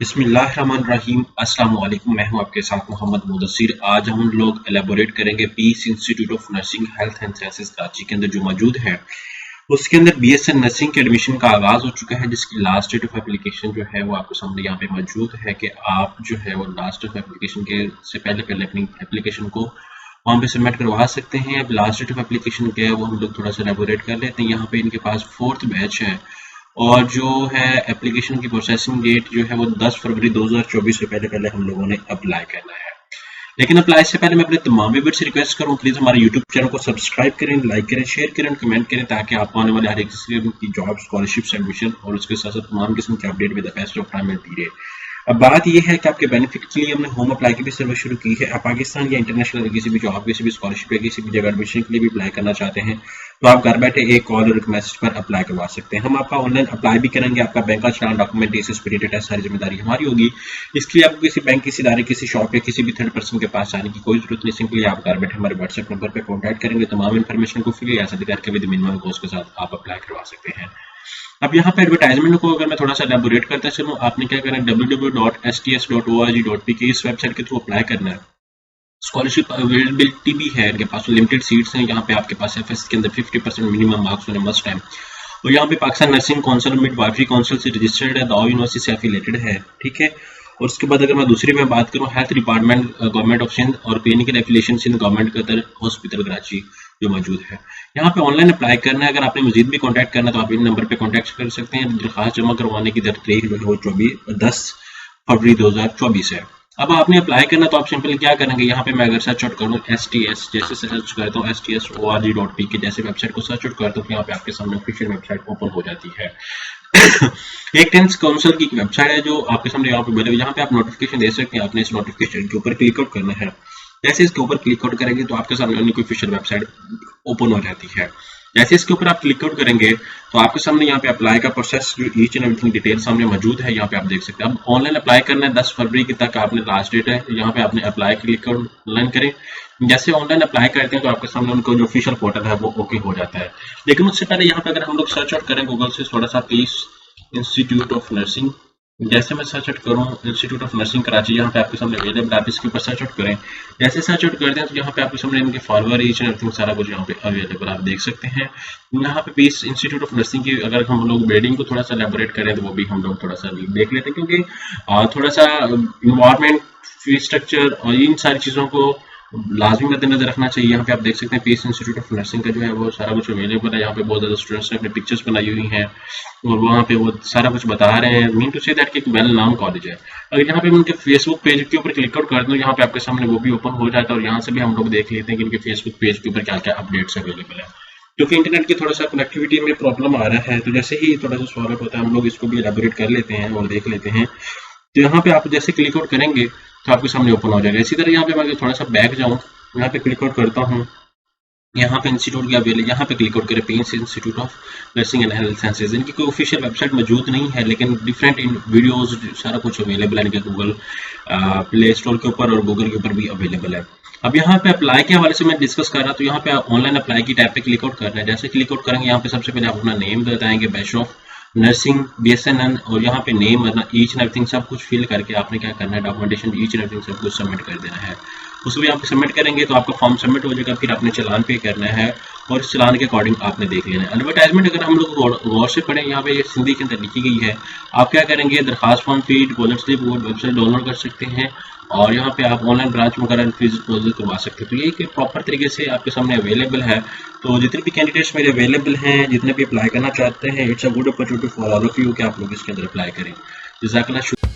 बिस्मिल्लाहिर्रहमानिर्रहीम। अस्सलाम वालेकुम। मैं हूं आपके साथ मोहम्मद मुदस्सिर। आज हम लोग एलेबोरेट करेंगे Peace Institute of Nursing Health and Sciences Karachi के अंदर जो मौजूद है उसके अंदर बीएसएन नर्सिंग के एडमिशन का आगाज हो चुका है, जिसकी लास्ट डेट ऑफ एप्लीकेशन जो है वो आपको सामने यहाँ पे मौजूद है कि आप जो है वो लास्ट ऑफ एप्लीकेशन के से पहले अपनी एप्लीकेशन को वहाँ पे सबमिट करवा सकते हैं। अब लास्ट डेट ऑफ एप्लीकेशन क्या है वो हम लोग थोड़ा सा एलेबोरेट कर लेते हैं। यहाँ पे इनके पास 4th बैच है और जो है एप्लीकेशन की प्रोसेसिंग डेट जो है वो 10 फरवरी 2024 से पहले हम लोगों ने अप्लाई करना है। लेकिन अप्लाई से पहले मैं अपने तमाम व्यूअर्स से रिक्वेस्ट करूँ, प्लीज़ हमारे यूट्यूब चैनल को सब्सक्राइब करें, लाइक करें, शेयर करें, कमेंट करें, ताकि आपको आने वाले हर एक किस्म की जॉब, स्कॉलरशिप, एडमिशन और उसके साथ साथ तमाम किस्म की update with the best of time मिलती रहे। अब बात यह है कि आपके बेनिफिट के लिए हमने होम अप्लाई की भी सर्विस शुरू की है। आप पाकिस्तान या इंटरनेशनल किसी भी जॉब, किसी भी स्कॉलरशिप या किसी भी जगह एडमिशन के लिए भी अप्लाई करना चाहते हैं तो आप घर बैठे एक कॉल और एक मैसेज पर अप्लाई करवा सकते हैं। हम आपका ऑनलाइन अप्लाई भी करेंगे, आपका बैंक का चलान, डॉक्यूमेंट, एक्सपीरियंस टेस्ट, सारी जिम्मेदारी हमारी होगी। इसके लिए आपको किसी बैंक, किसी इदारे, किसी शॉप या किसी भी थर्ड पर्सन के पास जाने की कोई जरूरत नहीं। सिंपली आप घर बैठे हमारे व्हाट्सएप नंबर पर कॉन्टैक्ट करेंगे, तमाम इन्फॉर्मेशन को फिल ऐसा करके विद मिनिमम कॉस्ट के साथ आप अप्लाई करवा सकते हैं। अब यहाँ पे एडवर्टाइजमेंट को अगर मैं थोड़ा सा एलेबोरेट करता चलूँ, आपने क्या करना है, www.sts.org.pk इस वेबसाइट के थ्रू अप्लाई करना है। स्कॉलरशिप अवेलेबिलिटी भी है इनके पास, लिमिटेड सीट्स हैं। यहाँ पे आपके पास एफएस के अंदर 50% मिनिमम मार्क्स होने मस्ट टाइम। और यहाँ पे Pakistan nursing council, midwifery council से रजिस्टर्ड है, दावा यूनिवर्सिटी से एफिलेटेड है, ठीक है। और उसके बाद अगर मैं दूसरी में बात करूँ, health department government of Sindh और clinical affiliation Sindh government Qatar hospital Karachi जो मौजूद है। यहाँ पे ऑनलाइन अप्लाई करना है। अगर आपने मजीद भी कॉन्टैक्ट करना है तो आप इन नंबर पे कॉन्टैक्ट कर सकते हैं। दरखास्त जमा करवाने की तारीख जो है वो 10 फरवरी 2024 है। अब आपने अप्लाई करना तो आप सिंपल क्या करेंगे, यहाँ पे मैं अगर सर्च आउट करूँ STS, जैसे सर्च करता हूँ STS.org.pk जैसे वेबसाइट को सर्च आउट करता हूँ तो यहाँ पे आपके सामने ऑफिशियल वेबसाइट ओपन हो जाती है। एक टेंस काउंसिल की वेबसाइट है जो आपके सामने यहाँ पे अवेलेबल है। यहाँ पे आप नोटिफिकेशन दे सकते हैं। आपने इस नोटिफिकेशन के ऊपर क्लिक आउट करना है। जैसे इसके ऊपर क्लिक आउट करेंगे तो आपके सामने उनकी ऑफिशियल वेबसाइट ओपन हो जाती है। जैसे इसके ऊपर आप क्लिक आउट करेंगे तो आपके सामने यहाँ पे अप्लाई का प्रोसेस जो ईच एंड एवरीथिंग डिटेल सामने मौजूद है, यहाँ पे आप देख सकते हैं। अब ऑनलाइन अप्लाई करना है, 10 फरवरी की तक आपने लास्ट डेट है। यहाँ पे आपने अप्लाई क्लिक आउट ऑनलाइन करें। जैसे ऑनलाइन अप्लाई करते हैं तो आपके सामने उनको जो ऑफिशियल पोर्टल है वो ओके हो जाता है। लेकिन उससे पहले यहाँ पे अगर हम लोग सर्च आउट करें गूगल से थोड़ा सा पीस इंस्टीट्यूट ऑफ नर्सिंग, जैसे मैं सर्च आउट करूँ इंस्टीट्यूट ऑफ नर्सिंग कराची, यहाँ पे आपके सामने अवेलेबल, आप इसके ऊपर सर्च आउट करें। जैसे सर्च आउट करते हैं तो यहाँ पे आपके सामने इनके फॉलोअर, ईच एंड एवरीथिंग सारा कुछ यहाँ पे अवेलेबल आप देख सकते हैं। यहाँ पे पीस इंस्टीट्यूट ऑफ नर्सिंग की अगर हम लोग ब्रेडिंग को थोड़ा सा एलेबोरेट करें तो वो भी हम लोग थोड़ा सा देख लेते हैं, क्योंकि थोड़ा सा इन्वायरमेंट, फी स्ट्रक्चर और इन सारी चीज़ों को लाजमी मद्देनजर रखना चाहिए। यहाँ पे आप देख सकते हैं पीस इंस्टीट्यूट ऑफ नर्सिंग का जो है वो सारा कुछ अवेलेबल है। यहाँ पे बहुत ज़्यादा स्टूडेंट्स ने अपने पिक्चर्स बनाई हुई हैं और वहाँ पे वो सारा कुछ बता रहे हैं। मीन टू से दैट कि एक वेल नाउन कॉलेज है। अगर यहाँ पे उनके फेसबुक पेज के ऊपर क्लिक आउट कर दूँ, यहाँ पे आपके सामने वो भी ओपन हो जाता है और यहाँ से भी हम लोग देख लेते हैं कि इनके फेसबुक पेज के ऊपर क्या क्या अपडेट्स अवेलेबल है। क्योंकि इंटरनेट की थोड़ा सा कनेक्टिविटी में प्रॉब्लम आ रहा है, तो जैसे ही थोड़ा सा सॉल्व होता है हम लोग इसको भी एलेबोरेट कर लेते हैं और देख लेते हैं। तो यहाँ पे आप जैसे क्लिक आउट करेंगे तो आपके सामने ओपन हो जाएगा। इसी तरह यहाँ पे मैं थोड़ा सा बैक जाऊँ, यहाँ पे क्लिक आउट करता हूँ, यहाँ पे इंस्टीट्यूट की अवेलेबल, यहाँ पे क्लिक आउट करें Peace Institute of Nursing and Health Sciences. इनकी कोई ऑफिशियल वेबसाइट मौजूद नहीं है, लेकिन डिफरेंट इन वीडियोस सारा कुछ अवेलेबल है इनके गूगल प्ले स्टोर के ऊपर और गूगल के ऊपर भी अवेलेबल है। अब यहाँ पे अप्लाई के हवाले से मैं डिस्कस कर रहा, तो यहाँ पे ऑनलाइन अप्लाई की टैब पे क्लिक आउट करना है। जैसे क्लिक आउट करेंगे यहाँ पे सबसे पहले आप अपना नेम बताएंगे, बैचलर ऑफ नर्सिंग BSN, और यहाँ पे नेम ईच एंड एवरीथिंग सब कुछ फिल करके आपने क्या करना है, डॉक्यूमेंटेशन ईच एंड एवरीथिंग सब कुछ सबमिट कर देना है। उसको भी आप सबमिट करेंगे तो आपका फॉर्म सबमिट हो जाएगा। फिर आपने चालान पे करना है और इस चालान के अकॉर्डिंग आपने देख लेना है। एडवर्टाइजमेंट अगर हम लोग गौर से पढ़ें, यहाँ पे ये सिंधी के अंदर लिखी गई है। आप क्या करेंगे, दरखास्त form fee, deposit slip website download कर सकते हैं और यहाँ पे आप ऑनलाइन ब्रांच वगैरह फीस डिपॉजिट करवा सकते हैं। तो ये प्रॉपर तरीके से आपके सामने अवेलेबल है। तो जितने भी कैंडिडेट्स मेरे अवेलेबल हैं, जितने भी अप्लाई करना चाहते हैं, it's a good opportunity for all of you कि आप लोग इसके अंदर अप्लाई करें। जज़ाकल्लाह।